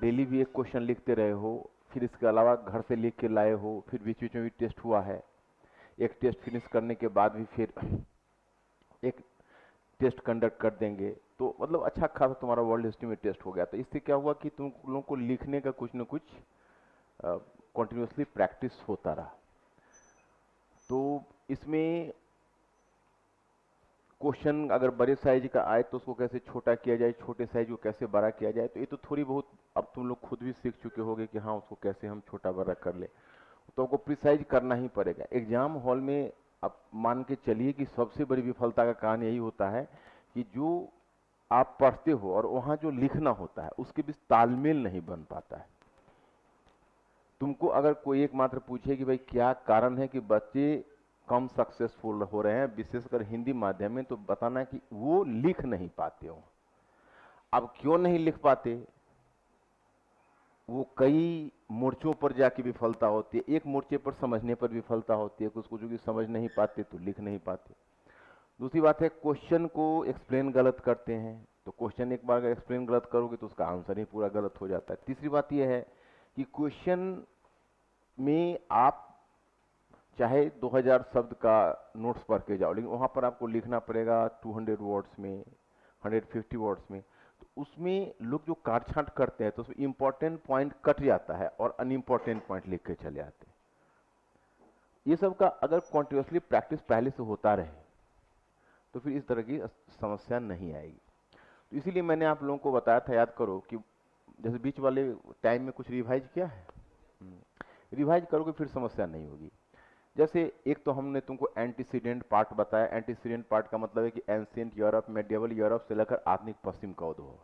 Daily भी एक question लिखते रहे हो, फिर इसके अलावा घर से लिख के लाए हो, फिर बीच बीच में भी टेस्ट हुआ है, एक टेस्ट फिनिश करने के बाद भी फिर एक टेस्ट कंडक्ट कर देंगे, तो मतलब अच्छा खासा तुम्हारा वर्ल्ड हिस्ट्री में टेस्ट हो गया। तो इससे क्या हुआ कि तुम लोगों को लिखने का कुछ न कुछ कंटिन्यूसली प्रैक्टिस होता रहा। तो इसमें क्वेश्चन अगर बड़े साइज का आए तो उसको कैसे छोटा किया जाए, छोटे साइज को कैसे बड़ा किया जाए, तो ये तो थोड़ी बहुत अब तुम लोग खुद भी सीख चुके होगे कि हाँ उसको कैसे हम छोटा बड़ा कर ले। तो आपको प्रिसाइज करना ही पड़ेगा। एग्जाम हॉल में आप मान के चलिए कि सबसे बड़ी विफलता का कारण यही होता है कि जो आप पढ़ते हो और वहां जो लिखना होता है उसके बीच तालमेल नहीं बन पाता है। तुमको अगर कोई एकमात्र पूछे कि भाई क्या कारण है कि बच्चे कम सक्सेसफुल हो रहे हैं विशेषकर हिंदी माध्यम में, तो बताना कि वो लिख नहीं पाते हो। अब क्यों नहीं लिख पाते, वो कई मोर्चों पर जाके विफलता होती है। एक मोर्चे पर समझने पर विफलता होती है, कुछ कुछ जो कि समझ नहीं पाते तो लिख नहीं पाते। दूसरी बात है क्वेश्चन को एक्सप्लेन गलत करते हैं, तो क्वेश्चन एक बार अगर एक्सप्लेन गलत करोगे तो उसका आंसर ही पूरा गलत हो जाता है। तीसरी बात यह है कि क्वेश्चन में आप चाहे 2000 शब्द का नोट्स पढ़ के जाओ, लेकिन वहां पर आपको लिखना पड़ेगा 200 वर्ड्स में, 150 वर्ड्स में। तो उसमें लोग जो काट छांट करते हैं तो उसमें इंपॉर्टेंट पॉइंट कट जाता है और अनइंपॉर्टेंट पॉइंट लिख के चले आते हैं। ये सब का अगर कॉन्टिन्यूसली प्रैक्टिस पहले से होता रहे तो फिर इस तरह की समस्या नहीं आएगी। तो इसीलिए मैंने आप लोगों को बताया था, याद करो कि जैसे बीच वाले टाइम में कुछ रिवाइज किया है, रिवाइज करोगे फिर समस्या नहीं होगी। जैसे एक तो हमने तुमको एंटीसीडेंट पार्ट बताया। एंटीसीडेंट पार्ट का मतलब है कि एंशिएंट यूरोप, मेडिएवल यूरोप से लेकर आधुनिक पश्चिम का उद्भव।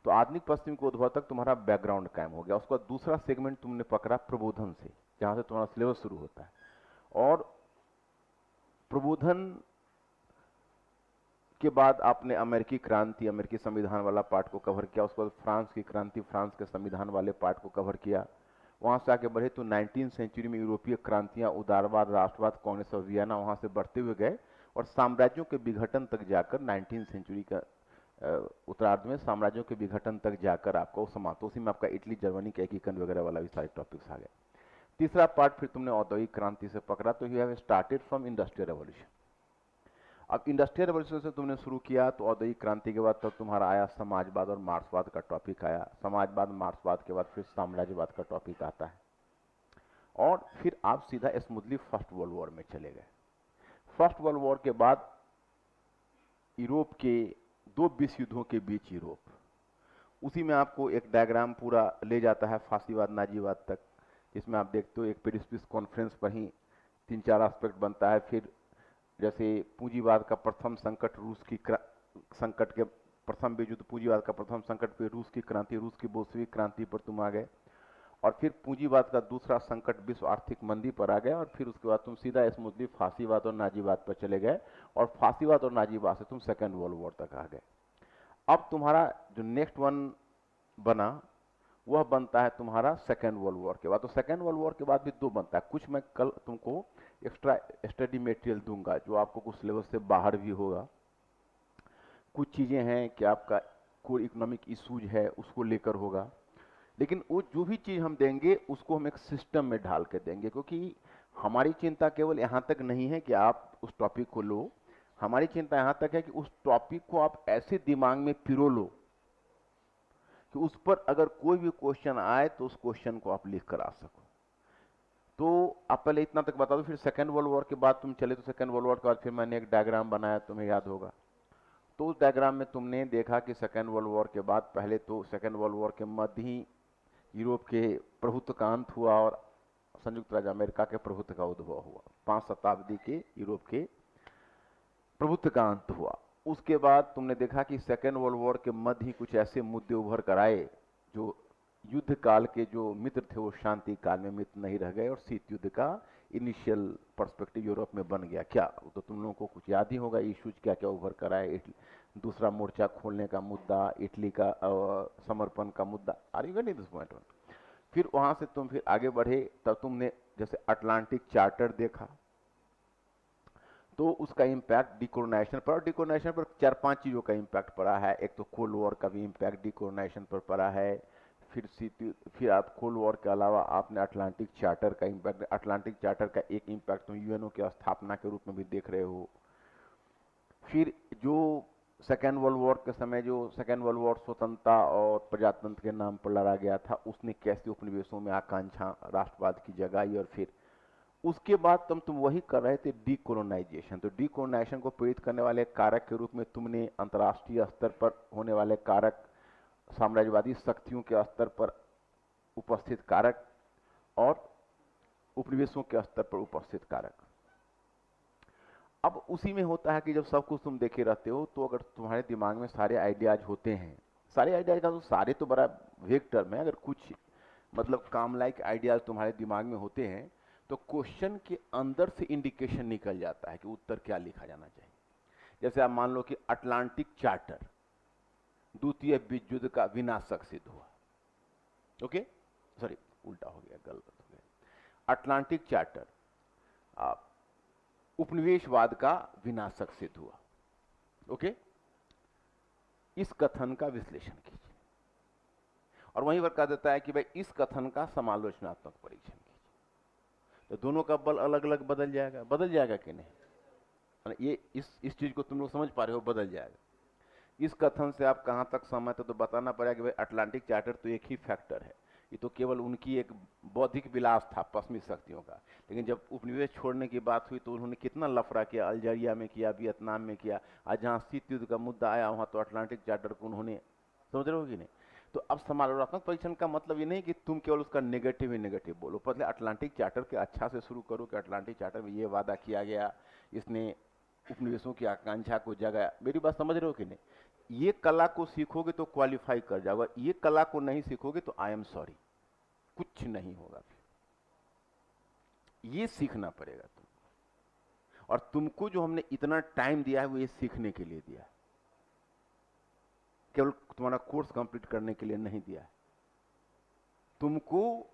तो आधुनिक पश्चिम के उद्भव तक तुम्हारा बैकग्राउंड कायम हो गया। उसका दूसरा सेगमेंट तुमने पकड़ा प्रबोधन से, जहां से तुम्हारा सिलेबस शुरू होता है। और प्रबोधन के बाद आपने अमेरिकी क्रांति, अमेरिकी संविधान वाला पार्ट को कवर किया। उसके बाद फ्रांस की क्रांति, फ्रांस के संविधान वाले पार्ट को कवर किया। वहां से आगे बढ़े तो 19वीं सेंचुरी में यूरोपीय क्रांतियां, उदारवाद, राष्ट्रवाद, कांग्रेस और वियना, वहां से बढ़ते हुए गए और साम्राज्यों के विघटन तक जाकर 19वीं सेंचुरी का उत्तरार्ध में साम्राज्यों के विघटन तक जाकर आपको समाप्त। उसी में आपका इटली, जर्मनी के एकीकरण वगैरह वाला भी सारे टॉपिक्स आ गए। तीसरा पार्ट फिर तुमने औद्योगिक क्रांति से पकड़ा, तो you have started from industrial revolution. अब इंडस्ट्रियल रेवोल्यूशन से तुमने शुरू किया तो औद्योगिक क्रांति के बाद तब तुम्हारा आया समाजवाद और मार्क्सवाद का टॉपिक आया। समाजवाद, मार्क्सवाद के बाद फिर साम्राज्यवाद का टॉपिक आता है और फिर आप सीधा स्मूथली फर्स्ट वर्ल्ड वॉर में चले गए। फर्स्ट वर्ल्ड वॉर के बाद यूरोप के दो विश्व युद्धों के बीच यूरोप, उसी में आपको एक डायग्राम पूरा ले जाता है फासीवाद, नाजीवाद तक, जिसमें आप देखते हो एक पेरिस पीस कॉन्फ्रेंस पर ही 3-4 एस्पेक्ट बनता है। फिर जैसे पूंजीवाद का प्रथम संकट, रूस की संकट के प्रथम विश्व युद्ध, पूंजीवाद का प्रथम संकट पे रूस की क्रांति, रूस की बोल्शेविक क्रांति पर तुम आ गए। और फिर पूंजीवाद का दूसरा संकट विश्व आर्थिक मंदी पर आ गए। और फिर उसके बाद तुम सीधा स्मूथली फासीवाद और नाजीवाद पर चले गए और फासीवाद और नाजीवाद से तुम सेकेंड वर्ल्ड वॉर तक आ गए। अब तुम्हारा जो नेक्स्ट वन बना वह बनता है तुम्हारा सेकेंड वर्ल्ड वॉर के बाद। तो सेकेंड वर्ल्ड वॉर के बाद भी दो बनता है। कुछ मैं कल तुमको एक्स्ट्रा स्टडी मटेरियल दूंगा जो आपको कुछ सिलेबस से बाहर भी होगा। कुछ चीजें हैं कि आपका कोई इकोनॉमिक इशूज है उसको लेकर होगा, लेकिन वो जो भी चीज हम देंगे उसको हम एक सिस्टम में ढाल के देंगे, क्योंकि हमारी चिंता केवल यहां तक नहीं है कि आप उस टॉपिक को लो। हमारी चिंता यहां तक है कि उस टॉपिक को आप ऐसे दिमाग में पिरो लो कि उस पर अगर कोई भी क्वेश्चन आए तो उस क्वेश्चन को आप लिख कर आ सको। तो आप पहले इतना तक बता दो। फिर सेकेंड वर्ल्ड वॉर के बाद तुम चले तो सेकेंड वर्ल्ड वॉर के बाद फिर मैंने एक डायग्राम बनाया, तुम्हें याद होगा। तो उस डायग्राम में तुमने देखा कि सेकेंड वर्ल्ड वॉर के बाद पहले तो सेकेंड वर्ल्ड वॉर के मध्य ही यूरोप के प्रभुत्व का अंत हुआ और संयुक्त राज्य अमेरिका के प्रभुत्व का उद्भव हुआ। 5 शताब्दी के यूरोप के प्रभुत्व का अंत हुआ। उसके बाद तुमने देखा कि सेकेंड वर्ल्ड वॉर के मध्य ही कुछ ऐसे मुद्दे उभर कर आए जो युद्ध काल के जो मित्र थे वो शांति काल में मित्र नहीं रह गए और शीत युद्ध का इनिशियल पर्सपेक्टिव यूरोप में बन गया। क्या तो तुम लोगों को कुछ याद ही होगा इश्यूज क्या क्या उभर कर आए। दूसरा मोर्चा खोलने का मुद्दा, इटली का समर्पण का मुद्दा। Are you getting this point? फिर वहां से तुम फिर आगे बढ़े तब तुमने जैसे अटलांटिक चार्टर देखा, तो उसका इम्पैक्ट डिकोलोनाइजेशन पर, और डिकोलोनाइजेशन पर 4-5 चीजों का इम्पैक्ट पड़ा है। एक तो कोल्ड वॉर का भी इम्पैक्ट डिकोलोनाइजेशन पर पड़ा है। फिर आप कोल्ड वॉर के अलावा आपने अटलांटिक चार्टर का इम्पैक्ट, अटलांटिक चार्टर का एक इम्पैक्ट तुम यूएनओ की स्थापना के रूप में भी देख रहे हो। फिर जो सेकेंड वर्ल्ड वॉर के समय जो सेकेंड वर्ल्ड वॉर स्वतंत्रता और प्रजातंत्र के नाम पर लड़ा गया था, उसने कैसे उपनिवेशों में आकांक्षा राष्ट्रवाद की जगाई, और फिर उसके बाद तुम वही कर रहे थे डीकोलोनाइजेशन। तो डीकोलोनाइजेशन को प्रेरित करने वाले कारक के रूप में तुमने अंतर्राष्ट्रीय स्तर पर होने वाले कारक, साम्राज्यवादी शक्तियों के स्तर पर उपस्थित कारक और उपनिवेशों के स्तर पर उपस्थित कारक। अब उसी में होता है कि जब सब कुछ तुम देखे रहते हो, तो अगर तुम्हारे दिमाग में सारे आइडियाज होते हैं, सारे आइडियाज का तो सारे तो बड़ा वेग टर्म है, अगर कुछ मतलब काम लाइक आइडियाज तुम्हारे दिमाग में होते हैं, तो क्वेश्चन के अंदर से इंडिकेशन निकल जाता है कि उत्तर क्या लिखा जाना चाहिए। जैसे आप मान लो कि अटलांटिक चार्टर द्वितीय विश्व युद्ध का विनाशक सिद्ध हुआ। ओके, सॉरी उल्टा हो गया, गलत हो गया। अटलांटिक चार्टर उपनिवेशवाद का विनाशक सिद्ध हुआ। ओके, इस कथन का विश्लेषण कीजिए, और वहीं पर कहा देता है कि भाई इस कथन का समालोचनात्मक परीक्षण कीजिए। तो दोनों का बल अलग अलग बदल जाएगा कि नहीं? ये इस चीज को तुम लोग समझ पा रहे हो, बदल जाएगा। इस कथन से आप कहां तक सहमत हो, तो बताना पड़ेगा कि भाई अटलांटिक चार्टर तो एक ही फैक्टर है, ये तो केवल उनकी एक बौद्धिक विलास था पश्चिमी शक्तियों का, लेकिन जब उपनिवेश छोड़ने की बात हुई तो उन्होंने कितना लफड़ा किया, अल्जीरिया में किया, वियतनाम में किया, आज जहां शीत युद्ध का मुद्दा आया वहां तो अटलांटिक चार्टर को उन्होंने, समझ रहे हो कि नहीं? तो अब समालोचनात्मक परीक्षण का मतलब ये नहीं कि तुम केवल उसका नेगेटिव ही नेगेटिव बोलो, पहले अटलांटिक चार्टर के अच्छा से शुरू करो कि अटलांटिक चार्टर में ये वादा किया गया, इसने उपनिवेशों की आकांक्षा को जगाया। मेरी बात समझ रहे हो कि नहीं? ये कला को सीखोगे तो क्वालिफाई कर जाओगे, ये कला को नहीं सीखोगे तो आई एम सॉरी, कुछ नहीं होगा। फिर ये सीखना पड़ेगा तुमको, और तुमको जो हमने इतना टाइम दिया है वो ये सीखने के लिए दिया है, केवल तुम्हारा कोर्स कंप्लीट करने के लिए नहीं दिया है। तुमको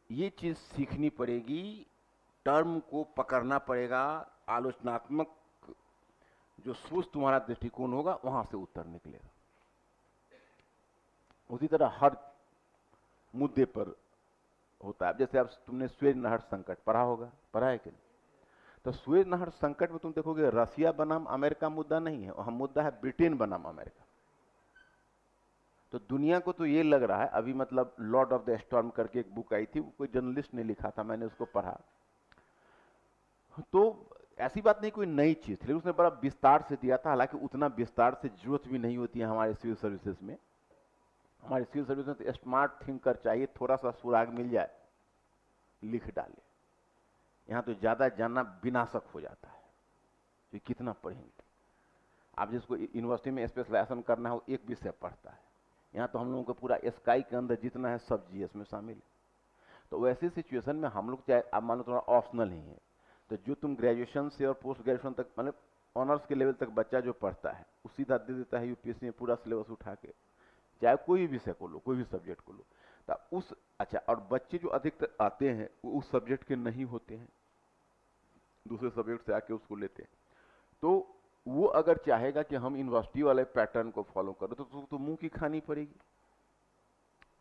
ये चीज सीखनी पड़ेगी, टर्म को पकड़ना पड़ेगा, आलोचनात्मक जो सोच तुम्हारा दृष्टिकोण होगा वहां से उत्तर निकलेगा। उसी तरह हर मुद्दे पर होता है। जैसे अब तुमने सुएज नहर संकट पढ़ा होगा, पढ़ा है कि नहीं? तो सुएज नहर संकट में तुम देखोगे रसिया बनाम अमेरिका मुद्दा नहीं है, वहां मुद्दा है ब्रिटेन बनाम अमेरिका। तो दुनिया को तो ये लग रहा है अभी, मतलब लॉर्ड ऑफ द स्टॉर्म करके एक बुक आई थी, कोई जर्नलिस्ट ने लिखा था, मैंने उसको पढ़ा, तो ऐसी बात नहीं कोई नई चीज थी, लेकिन उसने बड़ा विस्तार से दिया था। हालांकि उतना विस्तार से जरूरत भी नहीं होती है हमारे सिविल सर्विसेज में। हमारे सिविल सर्विस में तो स्मार्ट थिंकर चाहिए, थोड़ा सा सुराग मिल जाए लिख डाले। यहां तो ज्यादा जानना विनाशक हो जाता है, तो कितना पढ़ेंगे। आप जिसको यूनिवर्सिटी में स्पेशलाइजेशन करना है वो एक विषय पढ़ता है, यहाँ तो हम लोगों को पूरा स्काई के अंदर जितना है सब जीएस में शामिल है। तो वैसी सिचुएशन में हम लोग, चाहे आप मान लो थोड़ा ऑप्शनल ही है, तो जो तुम ग्रेजुएशन से और पोस्ट ग्रेजुएशन तक, मतलब ऑनर्स के लेवल तक बच्चा जो पढ़ता है वो सीधा दे देता है यूपीएससी में पूरा सिलेबस उठा के, चाहे कोई भी विषय को लो, कोई भी सब्जेक्ट को लो। तो उस अच्छा, और बच्चे जो अधिकतर आते हैं वो उस सब्जेक्ट के नहीं होते हैं, दूसरे सब्जेक्ट से आके उसको लेते हैं। तो वो अगर चाहेगा कि हम यूनिवर्सिटी वाले पैटर्न को फॉलो करो तो मुंह की खानी पड़ेगी।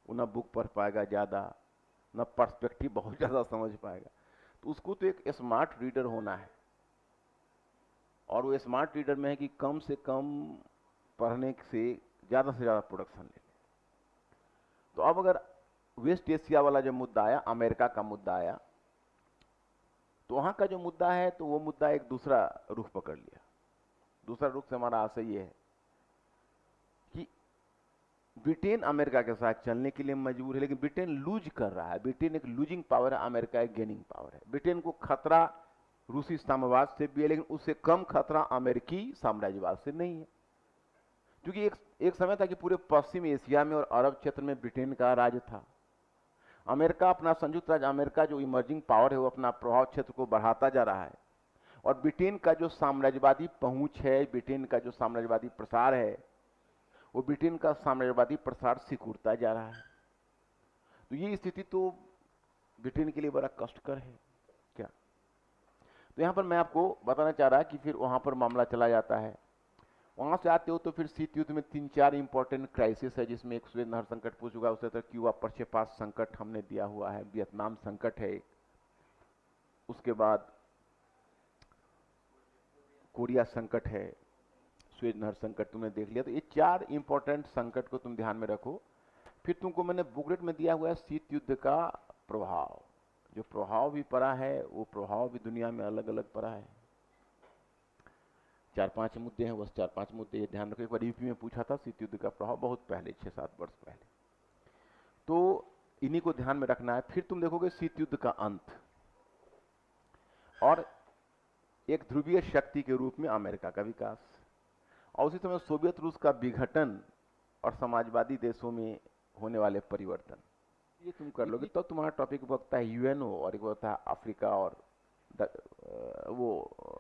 वो ना बुक पढ़ पाएगा ज्यादा, ना पर्सपेक्टिव बहुत ज्यादा समझ पाएगा। तो उसको तो एक स्मार्ट रीडर होना है, और वो स्मार्ट रीडर में है कि कम से कम पढ़ने से ज्यादा प्रोडक्शन ले। तो अब अगर वेस्ट एशिया वाला जो मुद्दा आया, अमेरिका का मुद्दा आया, तो वहां का जो मुद्दा है तो वो मुद्दा एक दूसरा रुख पकड़ लिया। दूसरा रुख से हमारा आशय ये है कि ब्रिटेन अमेरिका के साथ चलने के लिए मजबूर है, लेकिन ब्रिटेन लूज कर रहा है। ब्रिटेन एक लूजिंग पावर है, अमेरिका एक गेनिंग पावर है। ब्रिटेन को खतरा रूसी साम्राज्यवाद से भी है, लेकिन उससे कम खतरा अमेरिकी साम्राज्यवाद से नहीं है। क्योंकि एक समय था कि पूरे पश्चिम एशिया में और अरब क्षेत्र में ब्रिटेन का राज था। अमेरिका, अपना संयुक्त राज्य अमेरिका जो इमर्जिंग पावर है, वो अपना प्रभाव क्षेत्र को बढ़ाता जा रहा है, और ब्रिटेन का जो साम्राज्यवादी पहुंच है, ब्रिटेन का जो साम्राज्यवादी प्रसार है, वो ब्रिटेन का साम्राज्यवादी प्रसार सिकुड़ता जा रहा है। तो ये स्थिति तो ब्रिटेन के लिए बड़ा कष्टकर है क्या। तो यहां पर मैं आपको बताना चाह रहा कि फिर वहां पर मामला चला जाता है वहां से आते हो तो फिर शीत युद्ध में 3-4 इंपॉर्टेंट क्राइसिस है, जिसमें एक सुएज नहर संकट पूछूंगा, उससे तो क्यूबा पक्षपात संकट हमने दिया हुआ है, वियतनाम संकट है, उसके बाद कोरिया संकट है, सुएज नहर संकट तुमने देख लिया। तो ये 4 इंपॉर्टेंट संकट को तुम ध्यान में रखो। फिर तुमको मैंने बुकलेट में दिया हुआ है शीत युद्ध का प्रभाव, जो प्रभाव भी पड़ा है वो प्रभाव भी दुनिया में अलग अलग पड़ा है। 4-5 मुद्दे हैं, बस 4-5 मुद्दे ये ध्यान रखो। एक बार यूपी में पूछा था शीत युद्ध का प्रभाव, बहुत पहले 6-7 वर्ष पहले, तो इन्हीं को ध्यान में रखना है। फिर तुम देखोगे शीत युद्ध का अंत और एक ध्रुवीय शक्ति के रूप में अमेरिका का विकास, और उसी समय सोवियत रूस का विघटन और समाजवादी देशों में होने वाले परिवर्तन। ये तुम कर लोगे तो तुम्हारा टॉपिक बकता है यूएनओ, और एक होता है अफ्रीका और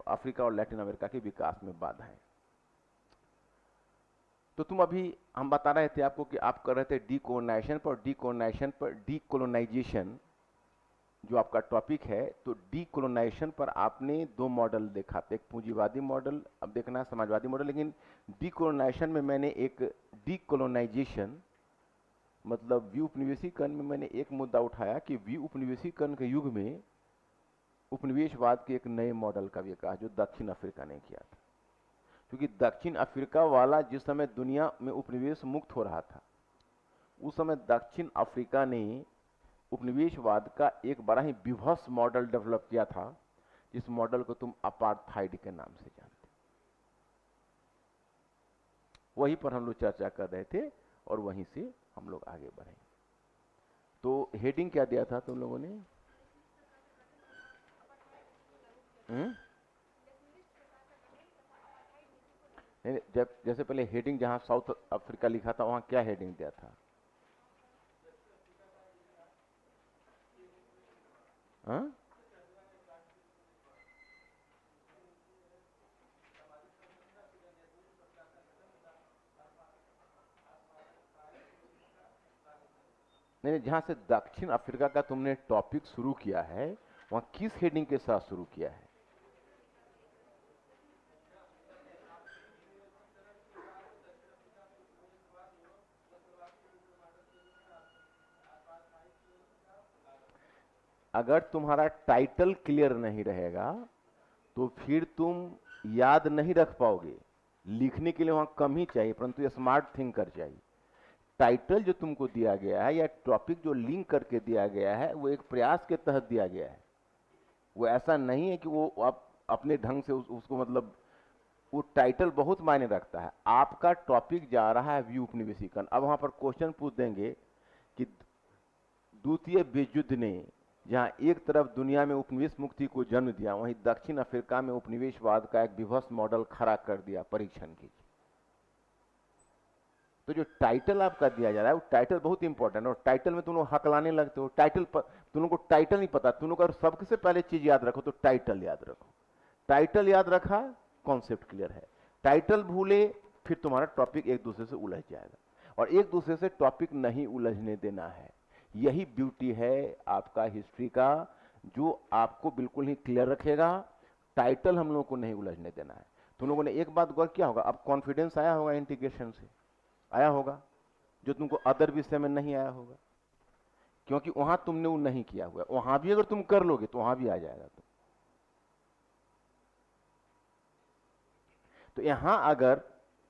अफ्रीका और लैटिन अमेरिका के विकास में बाधाएं। तो तुम अभी हम बता रहे थे आपको कि आप कर रहे थे डीकोलोनाइजेशन पर डीकोलोनाइजेशन जो आपका टॉपिक है। तो डीकोलोनाइजेशन पर आपने 2 मॉडल देखा था, एक पूंजीवादी मॉडल, अब देखना है समाजवादी मॉडल। लेकिन डीकोलोनाइजेशन में मैंने एक डीकोलोनाइजेशन मतलब विउपनिवेशीकरण में मैंने एक मुद्दा उठाया कि विउपनिवेशीकरण के युग में उपनिवेशवाद के एक नए मॉडल का विकास जो दक्षिण अफ्रीका ने किया था। क्योंकि दक्षिण अफ्रीका वाला जिस समय दुनिया में उपनिवेश मुक्त हो रहा था, उस समय दक्षिण अफ्रीका ने उपनिवेशवाद का एक बड़ा ही विभत्स मॉडल डेवलप किया था, जिस मॉडल को तुम अपार्थाइड के नाम से जानते। वहीं पर हम लोग चर्चा कर रहे थे और वहीं से हम लोग आगे बढ़े। तो हेडिंग क्या दिया था तुम लोगों ने? नहीं, जब जैसे पहले हेडिंग जहां साउथ अफ्रीका लिखा था वहां क्या हेडिंग दिया था? हाँ? नहीं, जहां से दक्षिण अफ्रीका का तुमने टॉपिक शुरू किया है वहां किस हेडिंग के साथ शुरू किया है? अगर तुम्हारा टाइटल क्लियर नहीं रहेगा तो फिर तुम याद नहीं रख पाओगे। लिखने के लिए वहां कम ही चाहिए, परंतु स्मार्ट थिंकर चाहिए। टाइटल जो तुमको दिया गया है या टॉपिक जो लिंक करके दिया गया है वो एक प्रयास के तहत दिया गया है। वो ऐसा नहीं है कि वो आप अपने ढंग से उसको मतलब वो टाइटल बहुत मायने रखता है। आपका टॉपिक जा रहा है व्यू उपनिवेशीकरण। अब वहां पर क्वेश्चन पूछ देंगे कि द्वितीय विश्व युद्ध ने जहां एक तरफ दुनिया में उपनिवेश मुक्ति को जन्म दिया, वहीं दक्षिण अफ्रीका में उपनिवेशवाद का एक विभत्स मॉडल खड़ा कर दिया, परीक्षण कीजिए। तो जो टाइटल आपका दिया जा रहा है वो टाइटल बहुत इंपॉर्टेंट है, और टाइटल में तुम लोग हकलाने लगते हो। टाइटल पर तुम लोग को टाइटल नहीं पता। तुम लोग अगर सबसे पहले चीज याद रखो तो टाइटल याद रखो। टाइटल याद रखा, कॉन्सेप्ट क्लियर है। टाइटल भूले फिर तुम्हारा टॉपिक एक दूसरे से उलझ जाएगा, और एक दूसरे से टॉपिक नहीं उलझने देना है। यही ब्यूटी है आपका हिस्ट्री का, जो आपको बिल्कुल ही क्लियर रखेगा। टाइटल हम लोगों को नहीं उलझने देना है। तुम लोगों ने एक बात गौर किया होगा, अब कॉन्फिडेंस आया होगा इंटीग्रेशन से, आया होगा, जो तुमको अदर विषय में नहीं आया होगा, क्योंकि वहां तुमने वो नहीं किया हुआ। वहां भी अगर तुम कर लोगे तो वहां भी आ जाएगा। तो यहां अगर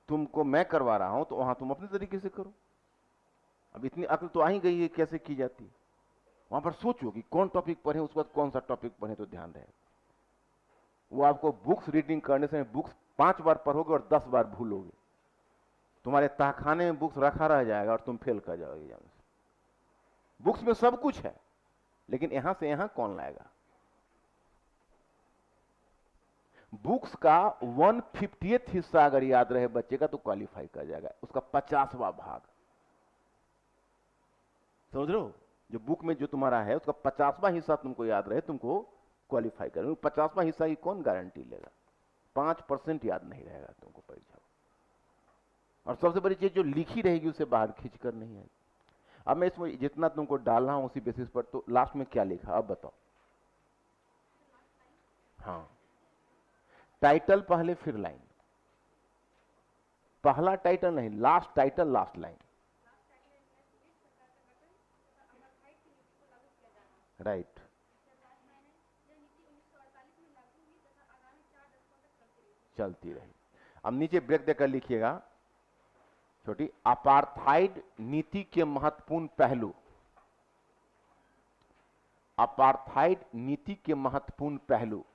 तुमको मैं करवा रहा हूं तो वहां तुम अपने तरीके से करो। अब इतनी अक्ल तो आ ही गई है कैसे की जाती। वहां पर सोचो कि कौन टॉपिक पढ़े, उसके बाद कौन सा टॉपिक पढ़े तो ध्यान रहे। वो आपको बुक्स रीडिंग करने से बुक्स 5 बार पढ़ोगे और 10 बार भूलोगे। तुम्हारे तहखाने में बुक्स रखा रह जाएगा और तुम फेल कर जाओगे एग्जाम से। बुक्स में सब कुछ है, लेकिन यहां से यहां कौन लाएगा? बुक्स का 1/50 हिस्सा अगर याद रहे बच्चे का तो क्वालिफाई कर जाएगा, उसका 50वां भाग। समझ रहे हो? जो बुक में जो तुम्हारा है उसका 50वां हिस्सा तुमको याद रहे, तुमको क्वालिफाई कर। 50वां हिस्सा की कौन गारंटी लेगा? 5% याद नहीं रहेगा तुमको परीक्षा। और सबसे बड़ी चीज जो लिखी रहेगी उसे बाहर खींच कर नहीं आएगी। अब मैं इसमें जितना तुमको डालना हूं उसी बेसिस पर, तो लास्ट में क्या लिखा अब बताओ? हाँ, टाइटल पहले फिर लाइन। पहला टाइटल नहीं, last title, last line. Right. चलती रही। अब नीचे ब्रेक देकर लिखिएगा छोटी, अपार्थाइड नीति के महत्वपूर्ण पहलू। अपार्थाइड नीति के महत्वपूर्ण पहलू।